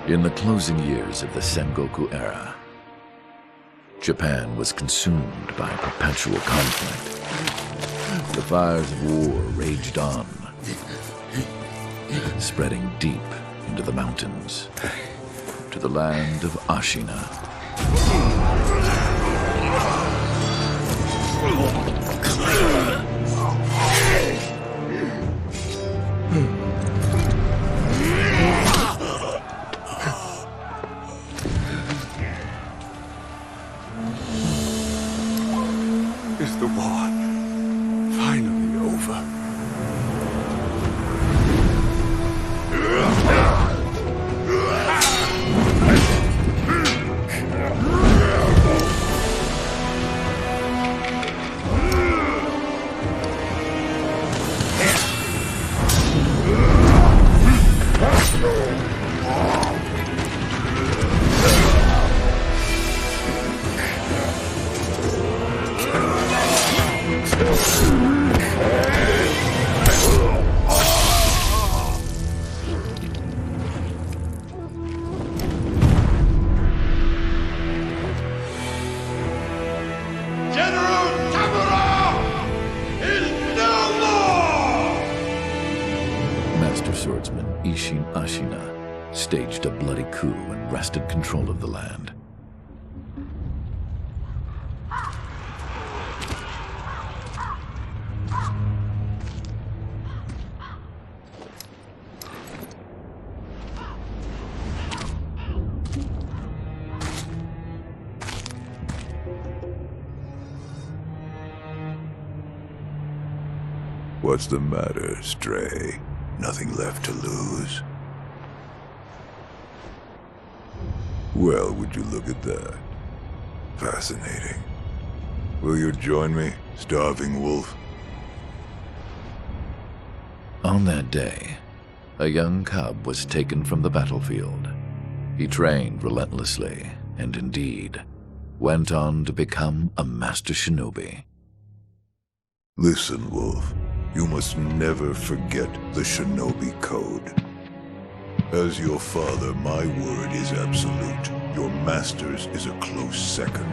In the closing years of the Sengoku era, Japan was consumed by perpetual conflict. The fires of war raged on, spreading deep into the mountains, to the land of Ashina. Is the war finally over? Swordsman Isshin Ashina staged a bloody coup and wrested control of the land. What's the matter, Stray? Nothing left to lose? Well, would you look at that? Fascinating. Will you join me, starving wolf? On that day, a young cub was taken from the battlefield. He trained relentlessly, and indeed, went on to become a master shinobi. Listen, Wolf. You must never forget the shinobi code. As your father, my word is absolute. Your master's is a close second.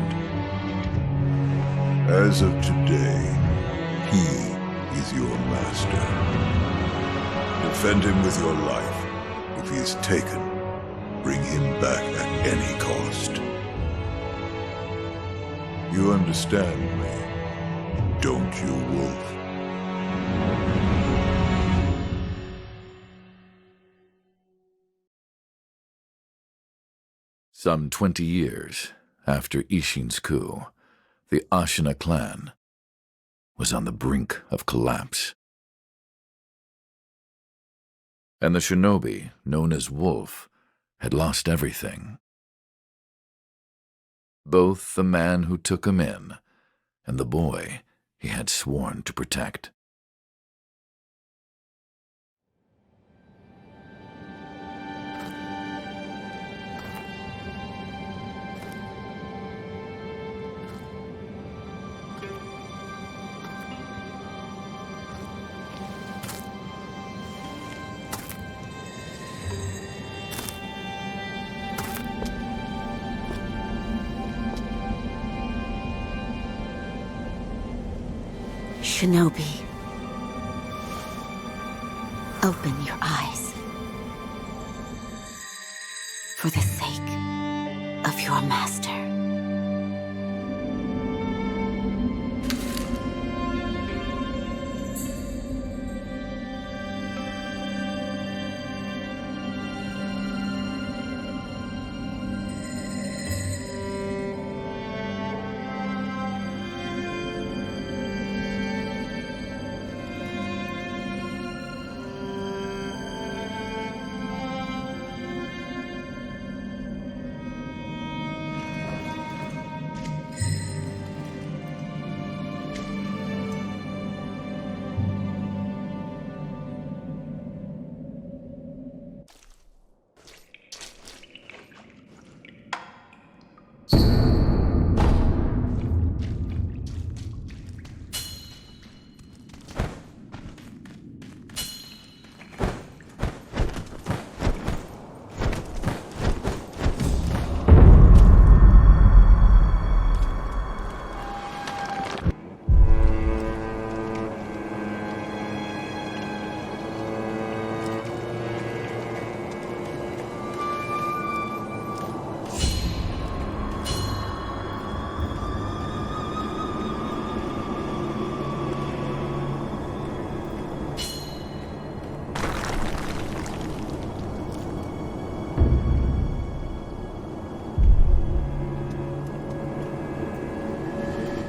As of today, he is your master. Defend him with your life. If he is taken, bring him back at any cost. You understand me, don't you, Wolf? Some 20 years after Isshin's coup, the Ashina clan was on the brink of collapse. And the shinobi, known as Wolf, had lost everything. Both the man who took him in and the boy he had sworn to protect. Shinobi, open your eyes. For the sake of your master.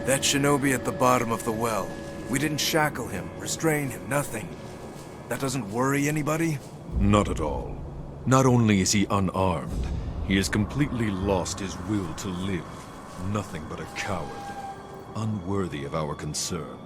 That shinobi at the bottom of the well. We didn't shackle him, restrain him, nothing. That doesn't worry anybody? Not at all. Not only is he unarmed, he has completely lost his will to live. Nothing but a coward. Unworthy of our concern.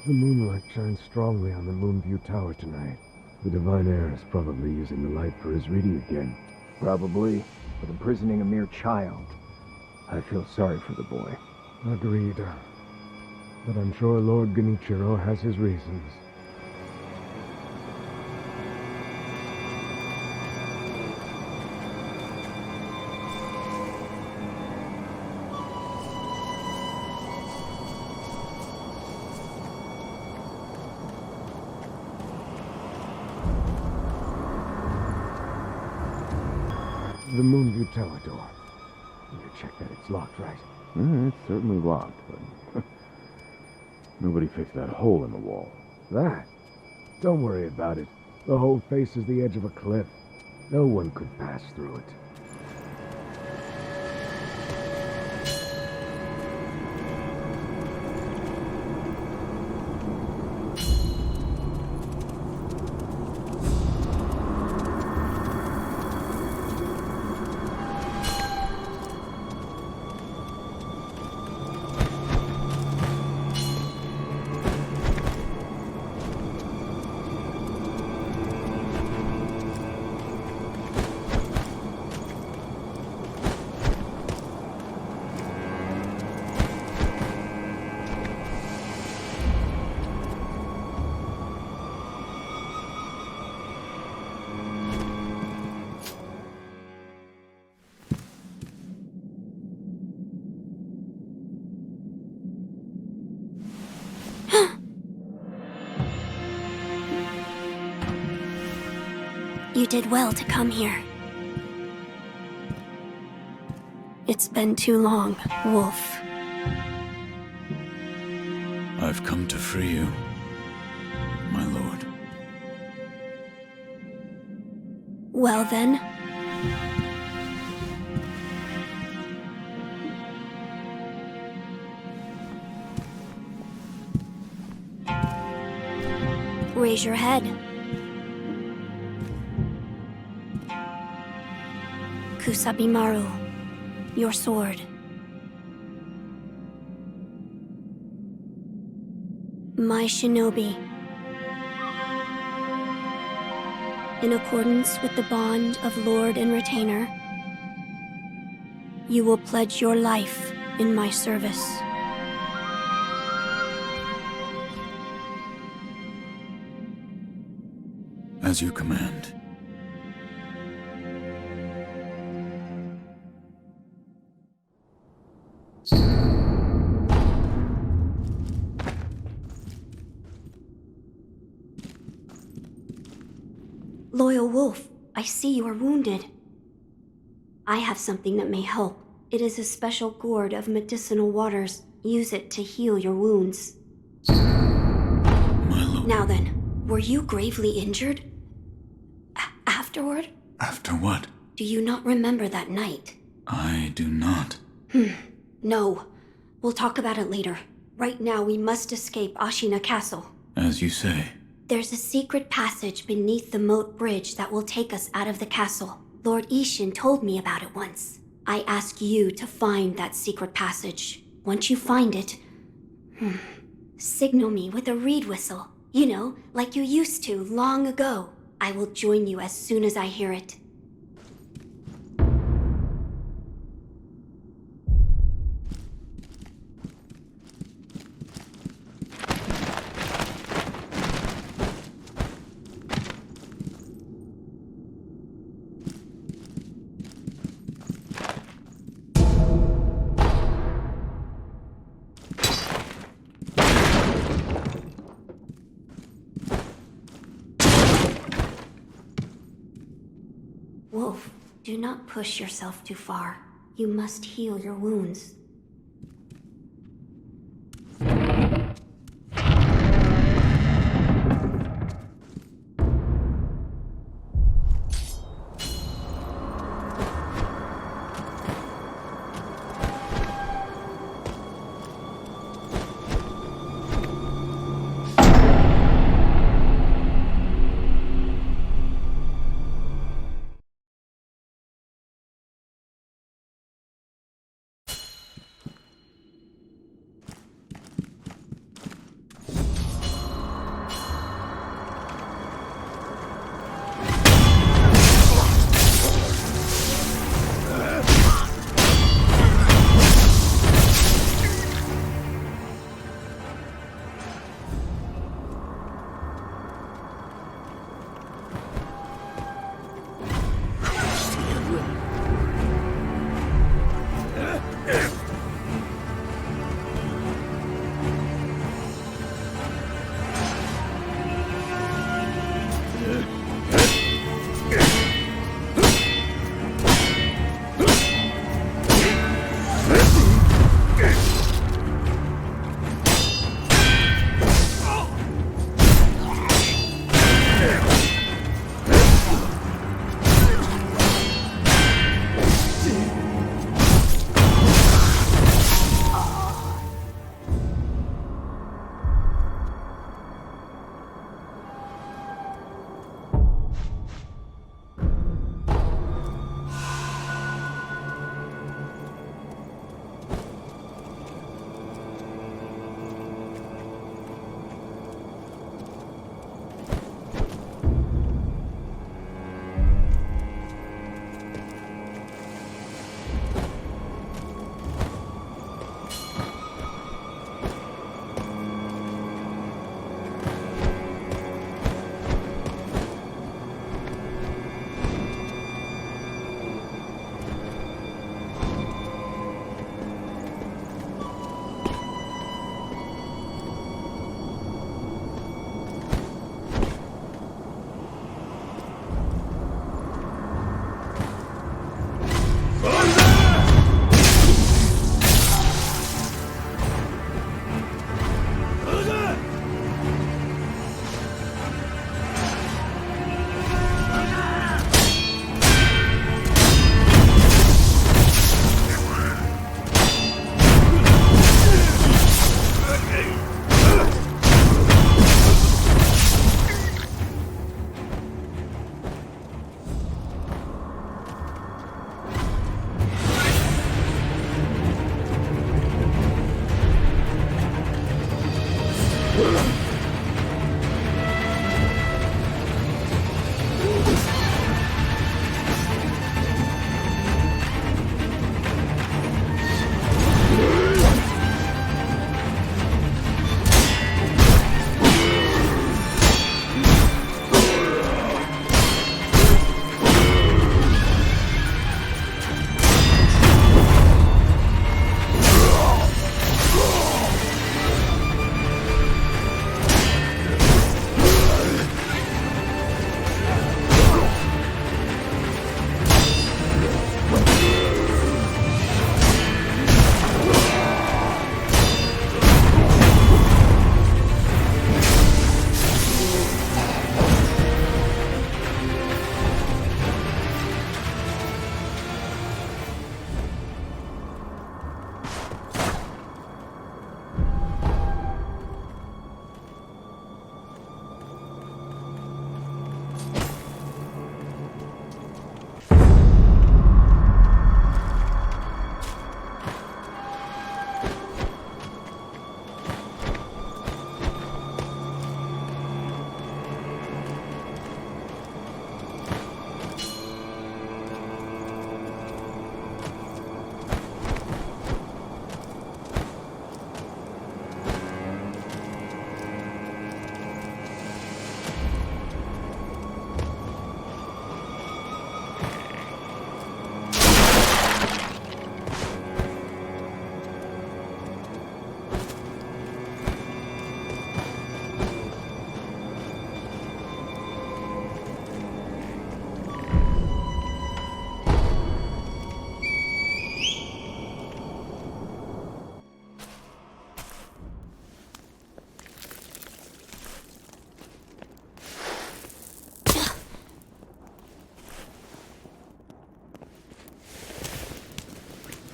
The moonlight shines strongly on the Moonview Tower tonight. The Divine Heir is probably using the light for his reading again. Probably, but imprisoning a mere child. I feel sorry for the boy. Agreed. But I'm sure Lord Genichiro has his reasons. The Moonview Tower door. You check that it's locked, right? It's certainly locked, but nobody fixed that hole in the wall. That? Don't worry about it. The hole faces the edge of a cliff. No one could pass through it. You did well to come here. It's been too long, Wolf. I've come to free you, my lord. Well then. Raise your head. Kusabimaru, your sword. My shinobi. In accordance with the bond of lord and retainer, you will pledge your life in my service. As you command. Loyal Wolf, I see you are wounded. I have something that may help. It is a special gourd of medicinal waters. Use it to heal your wounds. My lord. Now then, were you gravely injured? Afterward? After what? Do you not remember that night? I do not. No. We'll talk about it later. Right now, we must escape Ashina Castle. As you say. There's a secret passage beneath the moat bridge that will take us out of the castle. Lord Ishin told me about it once. I ask you to find that secret passage. Once you find it, signal me with a reed whistle. You know, like you used to long ago. I will join you as soon as I hear it. Wolf, do not push yourself too far. You must heal your wounds.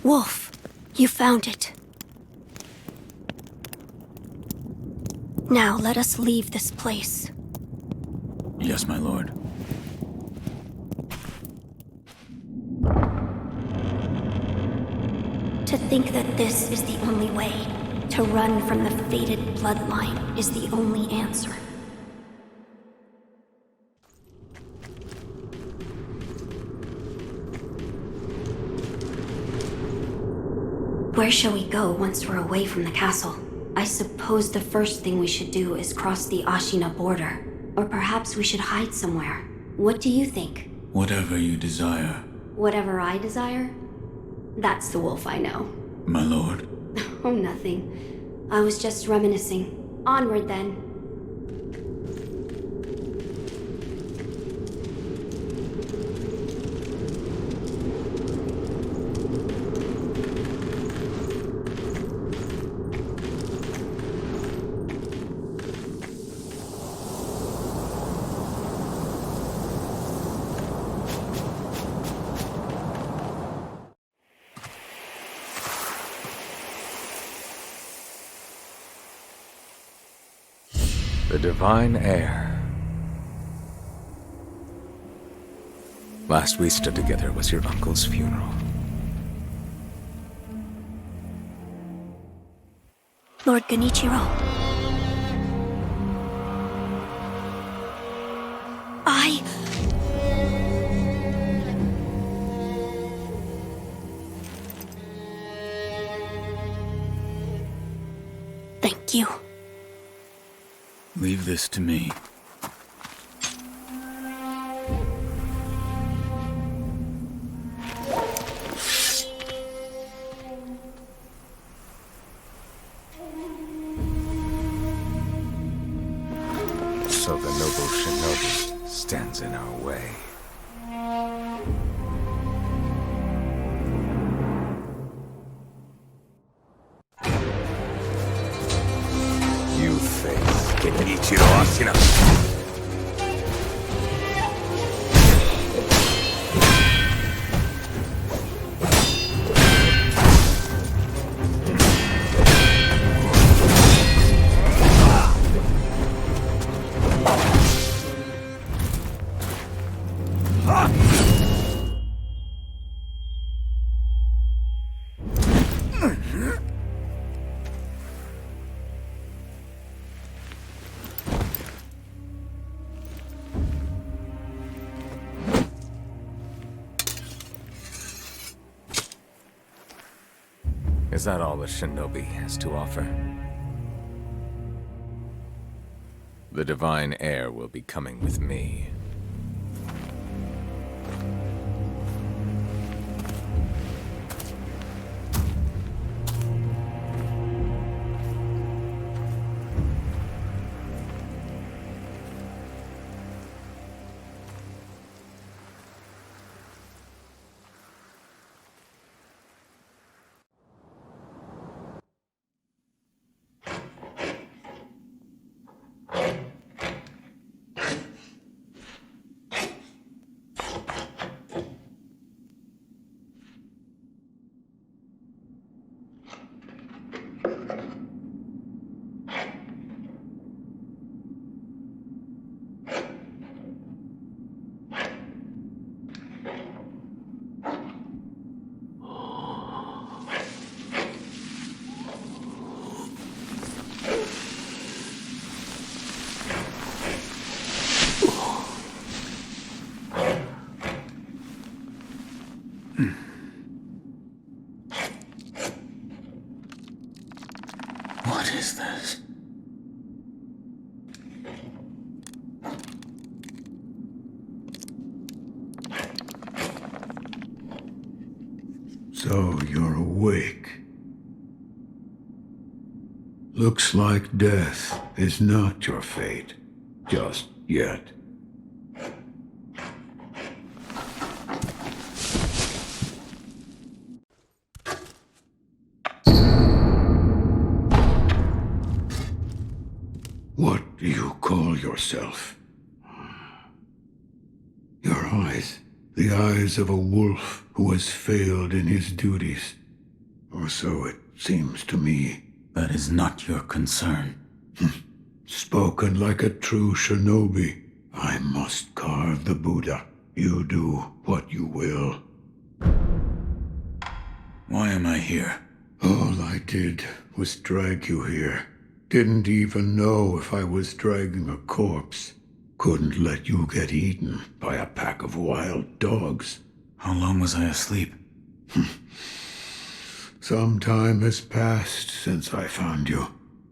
Wolf, you found it. Now let us leave this place. Yes, my lord. To think that this is the only way, to run from the fated bloodline, is the only answer. Where shall we go once we're away from the castle? I suppose the first thing we should do is cross the Ashina border. Or perhaps we should hide somewhere. What do you think? Whatever you desire. Whatever I desire? That's the wolf I know. My lord. Oh, nothing. I was just reminiscing. Onward, then. The divine heir. Last we stood together was your uncle's funeral. Lord Genichiro. Thank you. Leave this to me. So the noble shinobi stands in our way. You face Genichiro Ashina. Is that all the shinobi has to offer? The divine heir will be coming with me. What is this? So you're awake. Looks like death is not your fate, just yet. What do you call yourself? Your eyes, the eyes of a wolf who has failed in his duties. Or so it seems to me. That is not your concern. Spoken like a true shinobi. I must carve the Buddha. You do what you will. Why am I here? All I did was drag you here. Didn't even know if I was dragging a corpse. Couldn't let you get eaten by a pack of wild dogs. How long was I asleep? Some time has passed since I found you.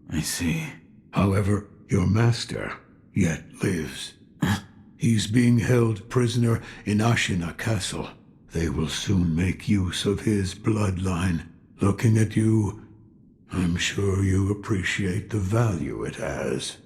I see. However, your master yet lives. He's being held prisoner in Ashina Castle. They will soon make use of his bloodline. Looking at you, I'm sure you appreciate the value it has.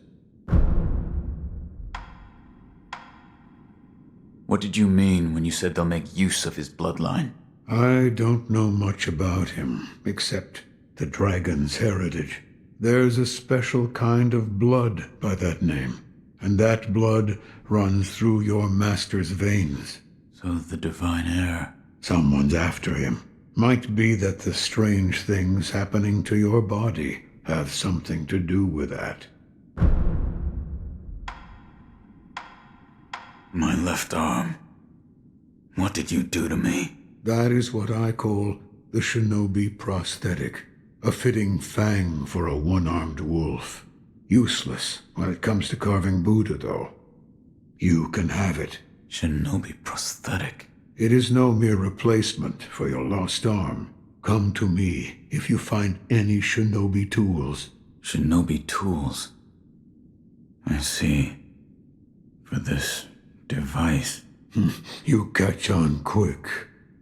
What did you mean when you said they'll make use of his bloodline? I don't know much about him, except the dragon's heritage. There's a special kind of blood by that name, and that blood runs through your master's veins. So the divine heir... Someone's after him. Might be that the strange things happening to your body have something to do with that. My left arm. What did you do to me? That is what I call the shinobi prosthetic. A fitting fang for a one-armed wolf. Useless when it comes to carving Buddha, though. You can have it. Shinobi prosthetic. It is no mere replacement for your lost arm. Come to me if you find any shinobi tools. Shinobi tools. I see. For this device. You catch on quick.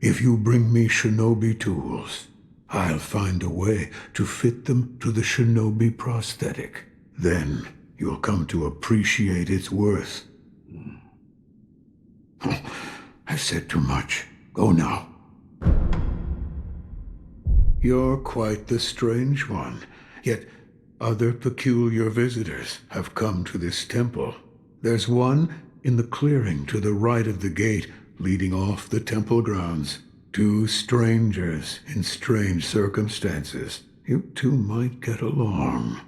If you bring me shinobi tools, I'll find a way to fit them to the shinobi prosthetic. Then you'll come to appreciate its worth. I've said too much. Go now. You're quite the strange one, yet other peculiar visitors have come to this temple. There's one in the clearing to the right of the gate leading off the temple grounds. Two strangers in strange circumstances. You two might get along.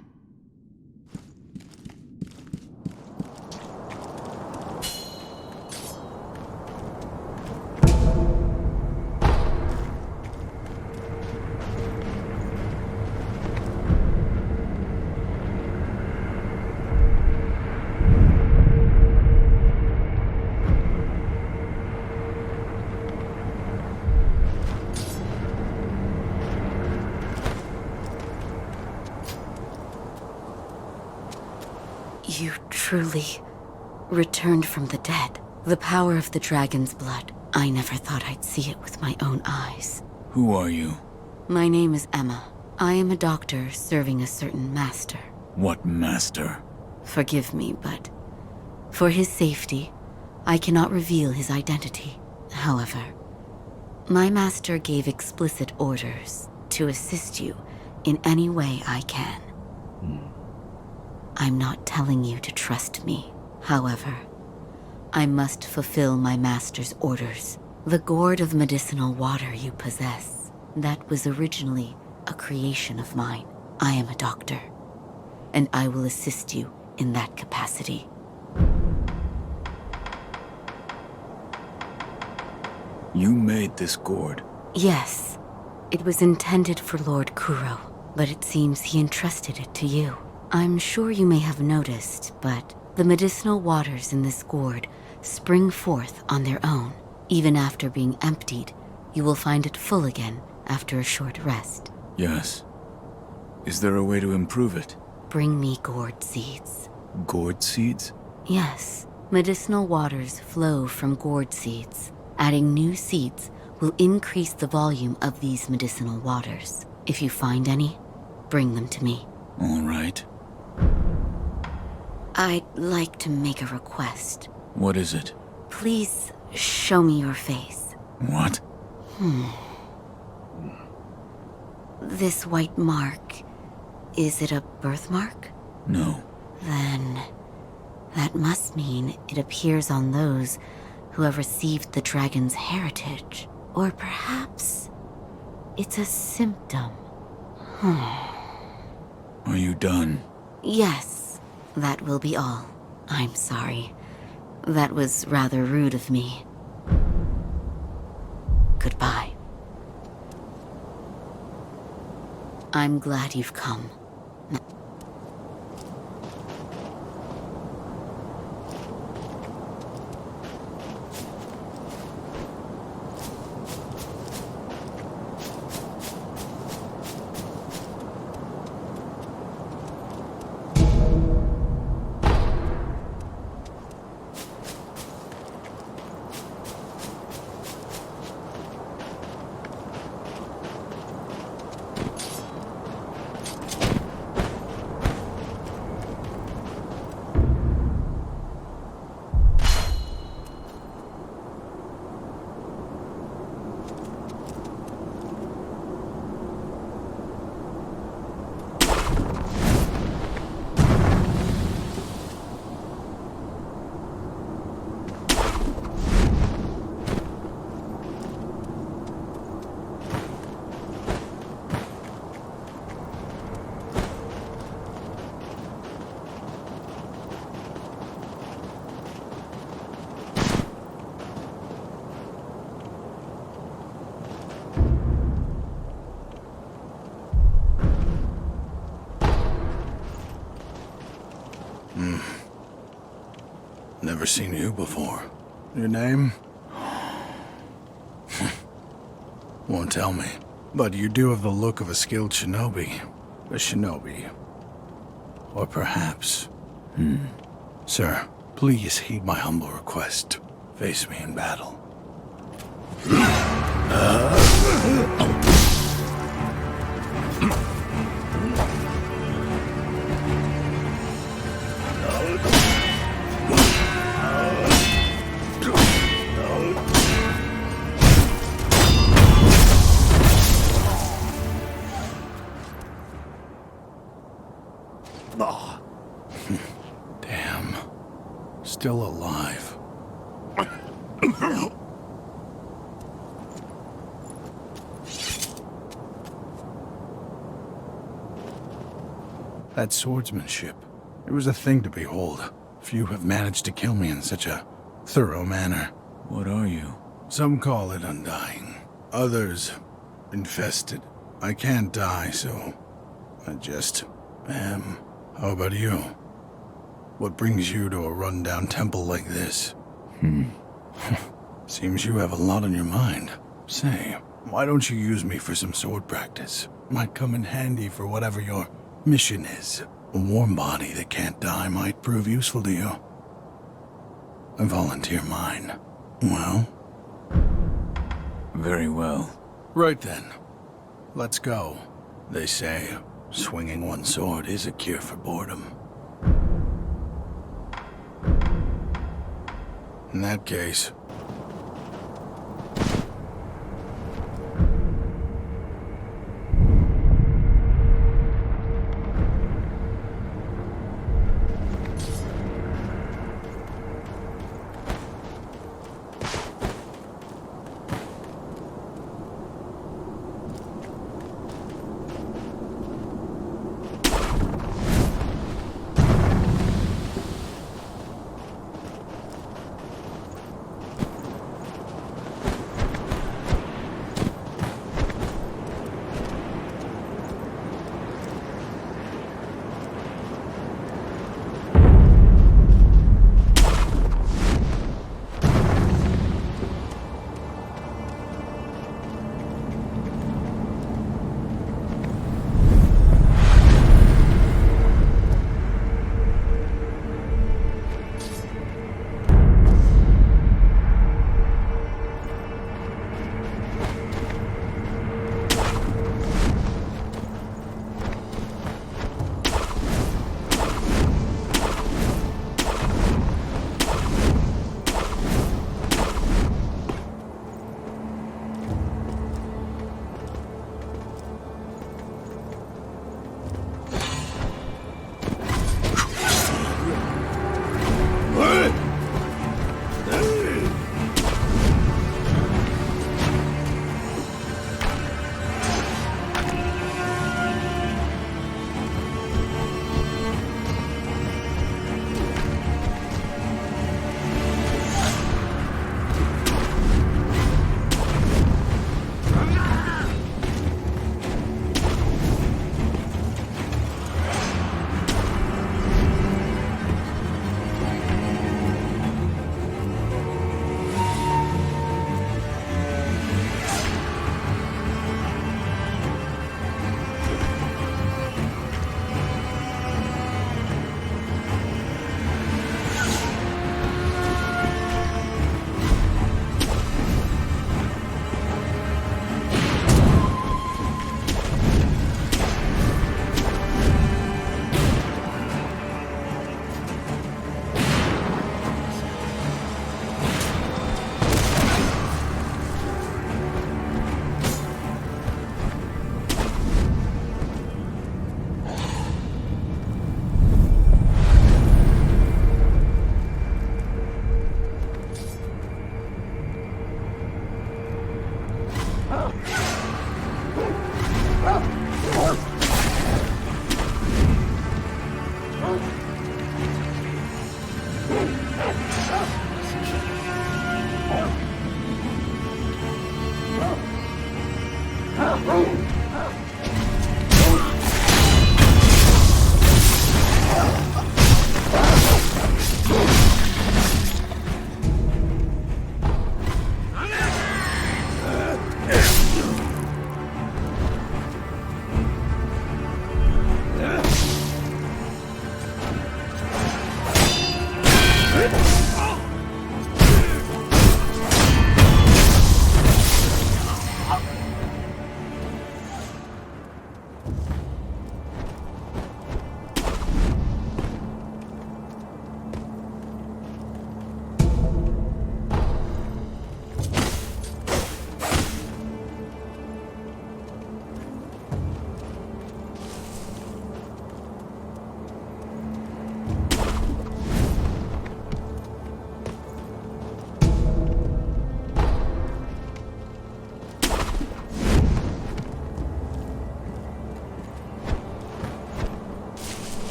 You truly returned from the dead. The power of the dragon's blood. I never thought I'd see it with my own eyes. Who are you? My name is Emma. I am a doctor serving a certain master. What master? Forgive me, but for his safety, I cannot reveal his identity. However, my master gave explicit orders to assist you in any way I can. I'm not telling you to trust me. However, I must fulfill my master's orders. The gourd of medicinal water you possess, that was originally a creation of mine. I am a doctor, and I will assist you in that capacity. You made this gourd? Yes. It was intended for Lord Kuro, but it seems he entrusted it to you. I'm sure you may have noticed, but the medicinal waters in this gourd spring forth on their own. Even after being emptied, you will find it full again after a short rest. Yes. Is there a way to improve it? Bring me gourd seeds. Gourd seeds? Yes. Medicinal waters flow from gourd seeds. Adding new seeds will increase the volume of these medicinal waters. If you find any, bring them to me. All right. I'd like to make a request. What is it? Please show me your face. What? This white mark, is it a birthmark? No. Then that must mean it appears on those who have received the dragon's heritage. Or perhaps It's a symptom. Are you done? Yes, that will be all. I'm sorry. That was rather rude of me. Goodbye. I'm glad you've come. Never seen you before. Your name? Won't tell me. But you do have the look of a skilled shinobi. A shinobi. Or perhaps... Sir, please heed my humble request. Face me in battle. Damn. Still alive. That swordsmanship. It was a thing to behold. Few have managed to kill me in such a thorough manner. What are you? Some call it undying. Others, infested. I can't die, so I just am. How about you? What brings you to a rundown temple like this? Seems you have a lot on your mind. Say, why don't you use me for some sword practice? Might come in handy for whatever your mission is. A warm body that can't die might prove useful to you. I volunteer mine. Well? Very well. Right then. Let's go. They say swinging one sword is a cure for boredom. In that case...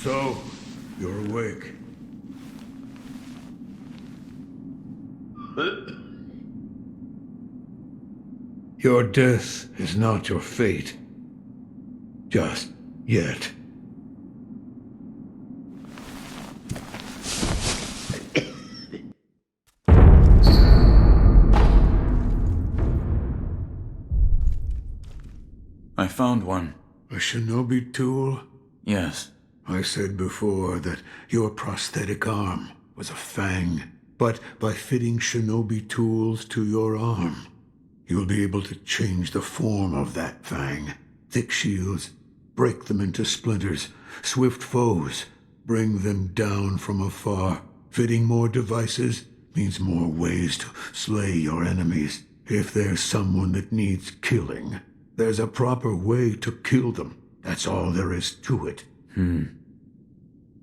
So, you're awake. Your death is not your fate. Just yet. I found one. A shinobi tool? Yes. I said before that your prosthetic arm was a fang, but by fitting shinobi tools to your arm, you'll be able to change the form of that fang. Thick shields, break them into splinters. Swift foes, bring them down from afar. Fitting more devices means more ways to slay your enemies. If there's someone that needs killing, there's a proper way to kill them. That's all there is to it.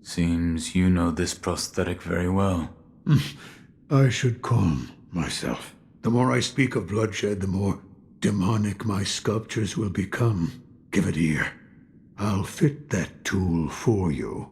Seems you know this prosthetic very well. I should calm myself. The more I speak of bloodshed, the more demonic my sculptures will become. Give it ear. I'll fit that tool for you.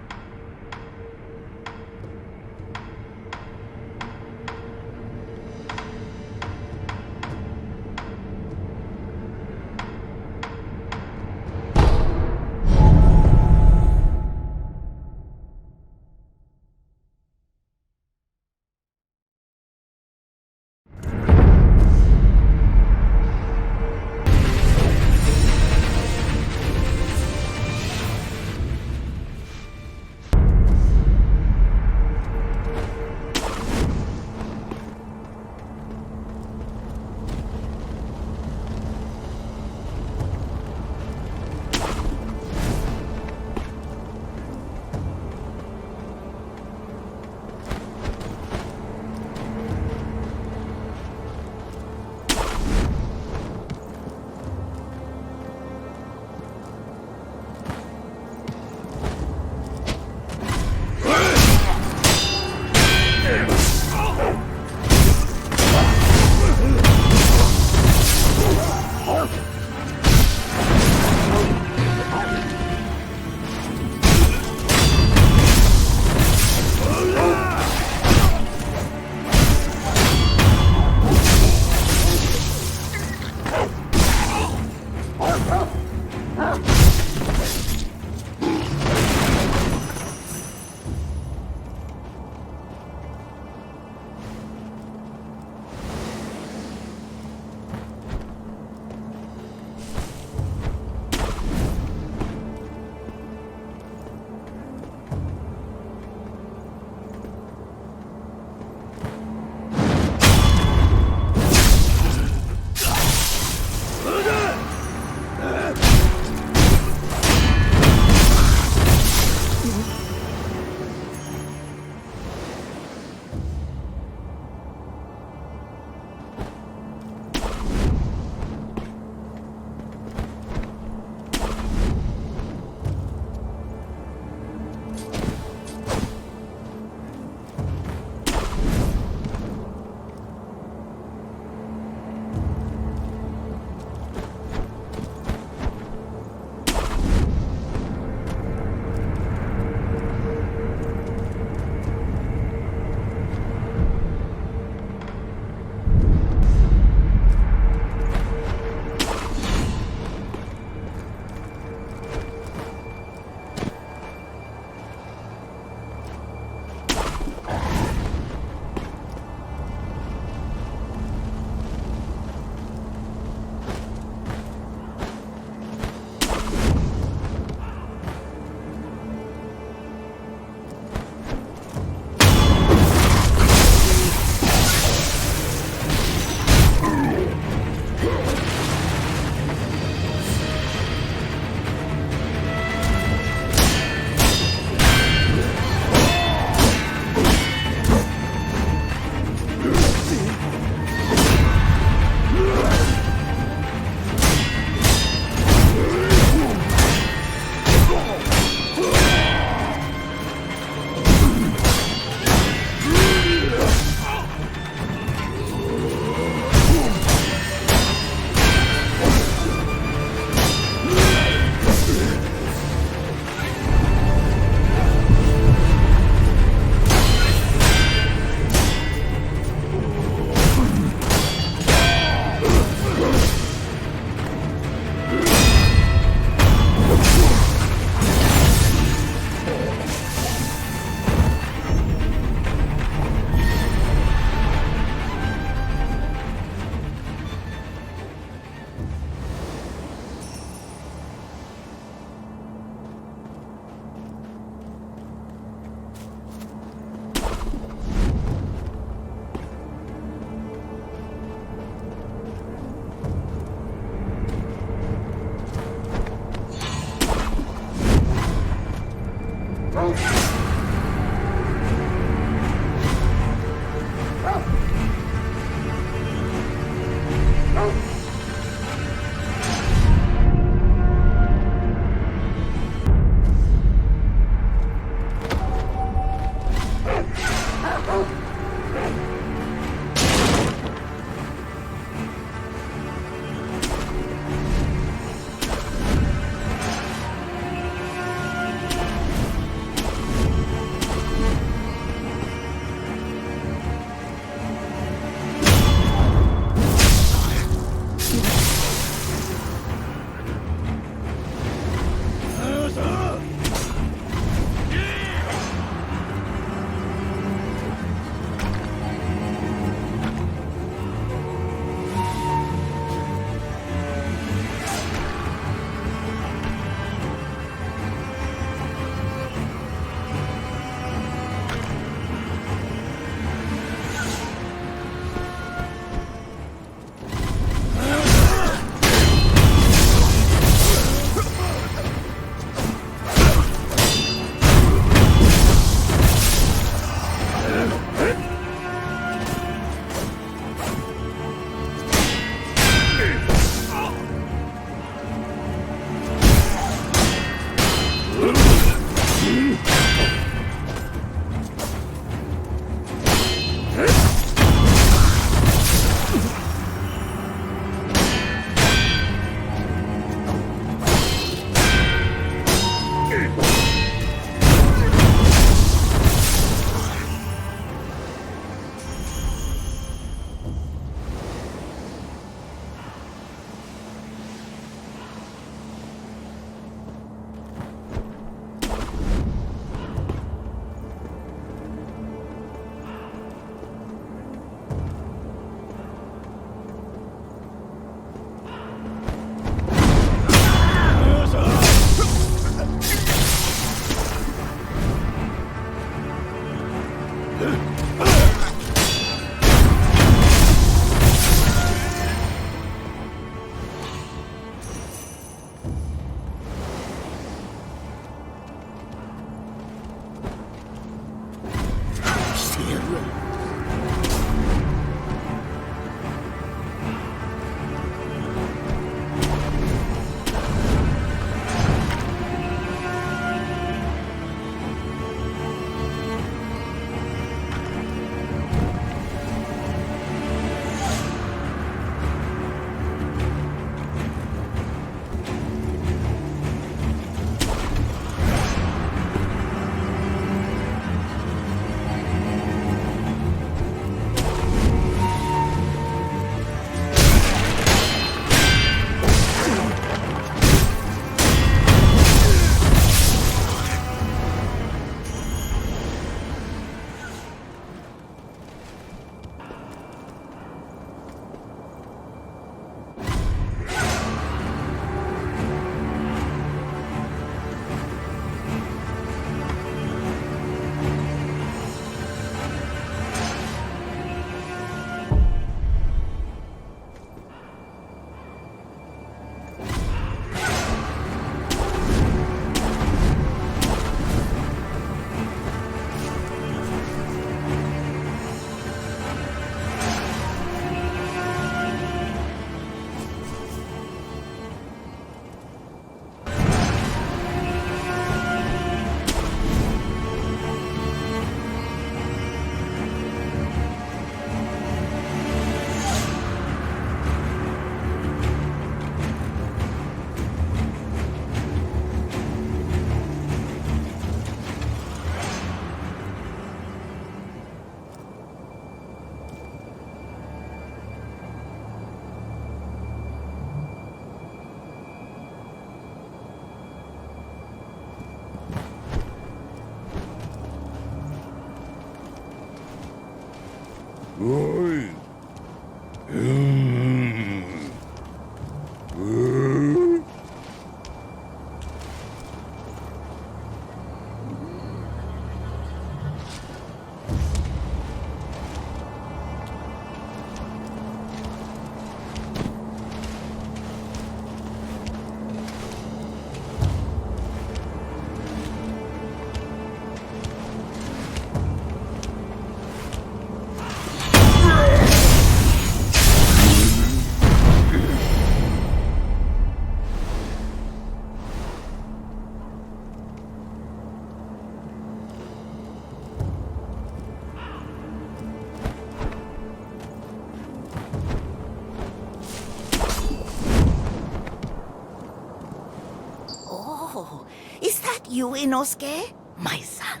Oh, is that you, Inosuke? My son,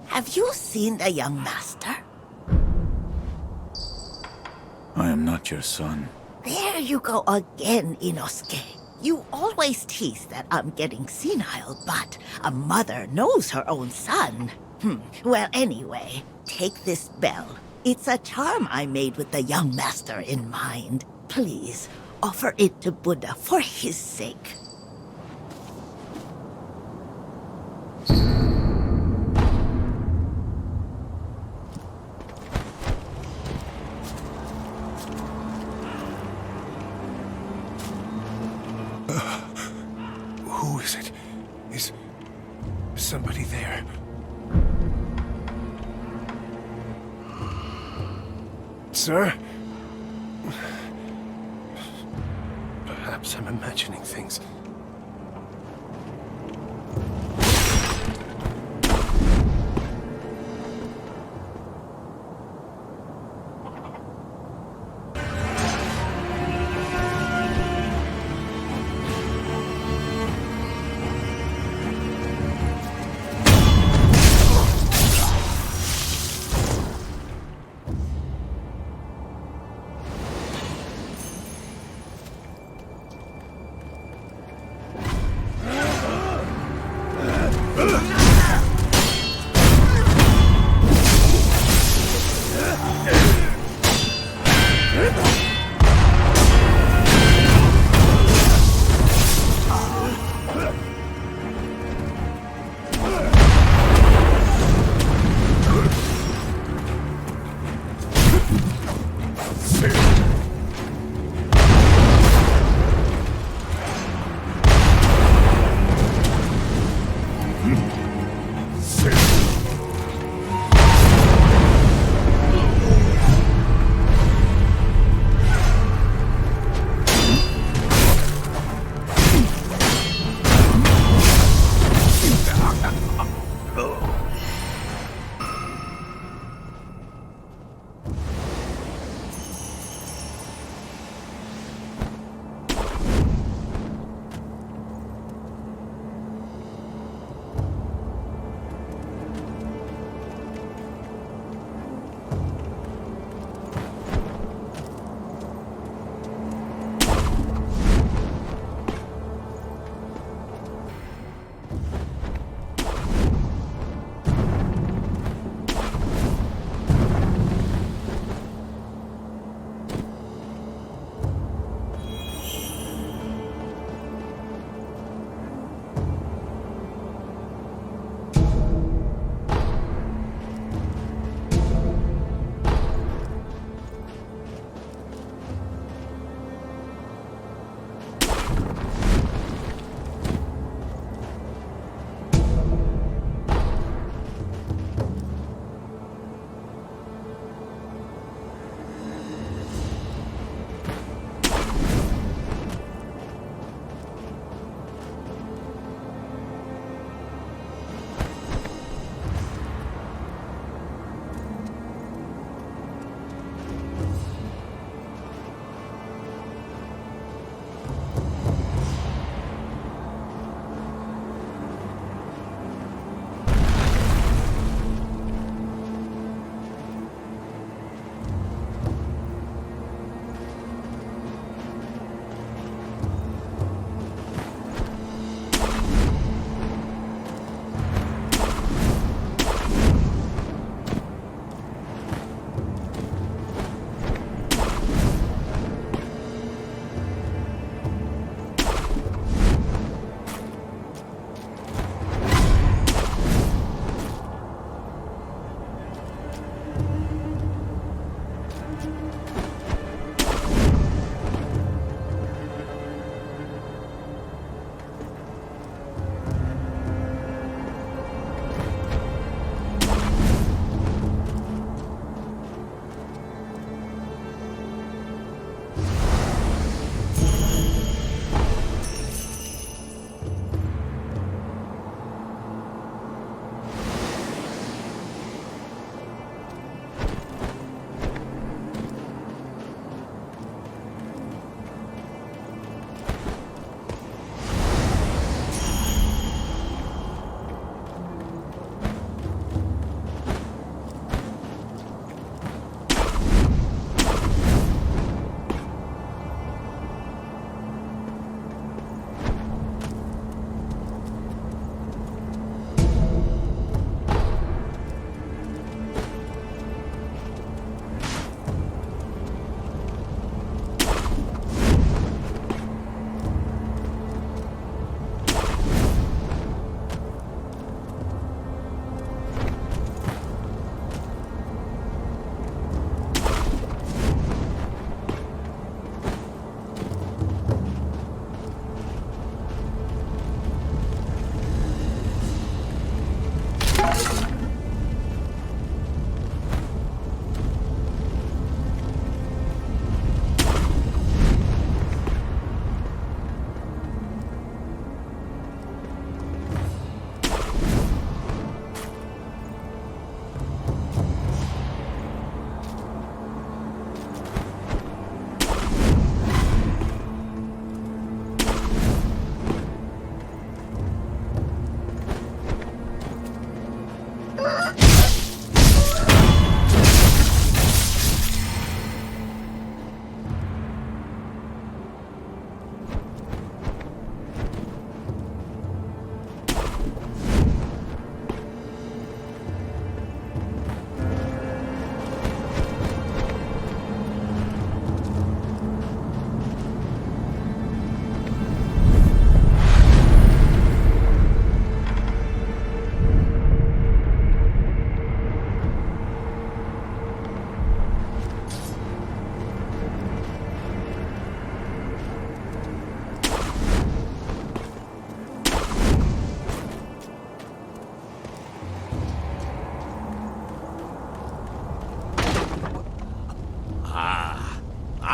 have you seen the young master? I am not your son. There you go again, Inosuke. You always tease that I'm getting senile, but a mother knows her own son. Well, anyway, take this bell. It's a charm I made with the young master in mind. Please, offer it to Buddha for his sake. Who is it? Is somebody there? Sir? Perhaps I'm imagining things.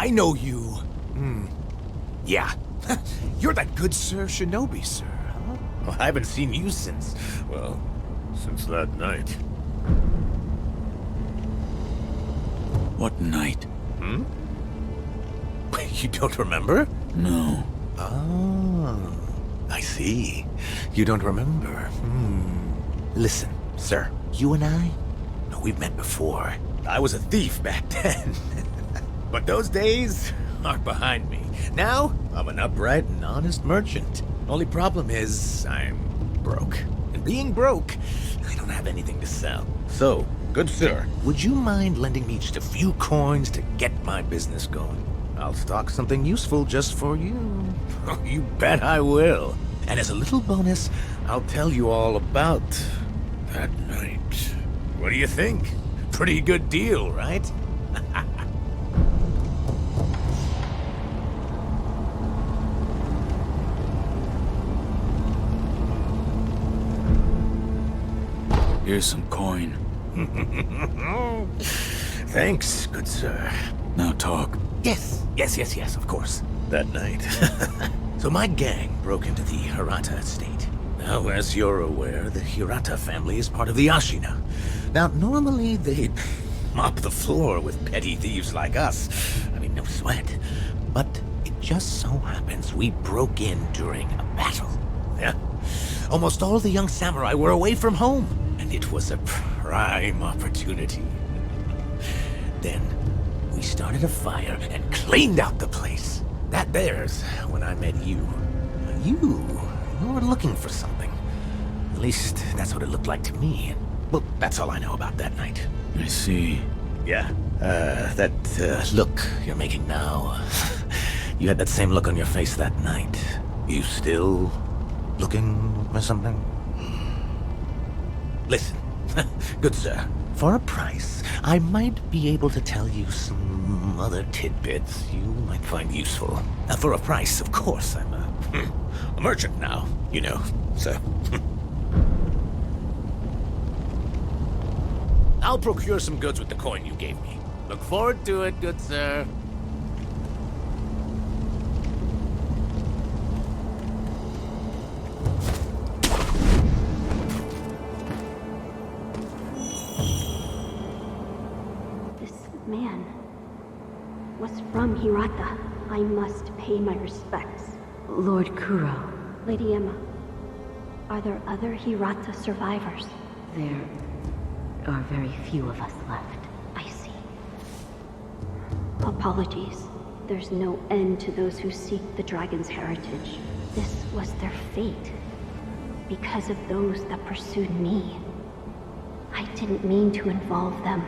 I know you. Yeah. You're that good Sir Shinobi, sir, huh? Well, I haven't seen you since, well, since that night. What night? You don't remember? No. Oh, I see. You don't remember. Listen, sir, you and I, we've met before. I was a thief back then. But those days are behind me. Now, I'm an upright and honest merchant. Only problem is, I'm broke. And being broke, I don't have anything to sell. So, good sir, would you mind lending me just a few coins to get my business going? I'll stock something useful just for you. You bet I will. And as a little bonus, I'll tell you all about that night. What do you think? Pretty good deal, right? Here's some coin. Thanks, good sir. Now talk. Yes, of course. That night. So my gang broke into the Hirata estate. Now, as you're aware, the Hirata family is part of the Ashina. Now, normally they'd mop the floor with petty thieves like us. I mean, no sweat. But it just so happens we broke in during a battle. Yeah. Almost all the young samurai were away from home, and it was a prime opportunity. Then, we started a fire and cleaned out the place. That there's when I met you. You were looking for something. At least, that's what it looked like to me. Well, that's all I know about that night. I see. Yeah, that look you're making now. You had that same look on your face that night. You still looking for something? Listen, good sir, for a price, I might be able to tell you some other tidbits you might find useful. For a price, of course. I'm a merchant now, you know, so... I'll procure some goods with the coin you gave me. Look forward to it, good sir. This man was from Hirata. I must pay my respects. Lord Kuro. Lady Emma, are there other Hirata survivors? There are very few of us left. I see. Apologies. There's no end to those who seek the dragon's heritage. This was their fate. Because of those that pursued me. I didn't mean to involve them.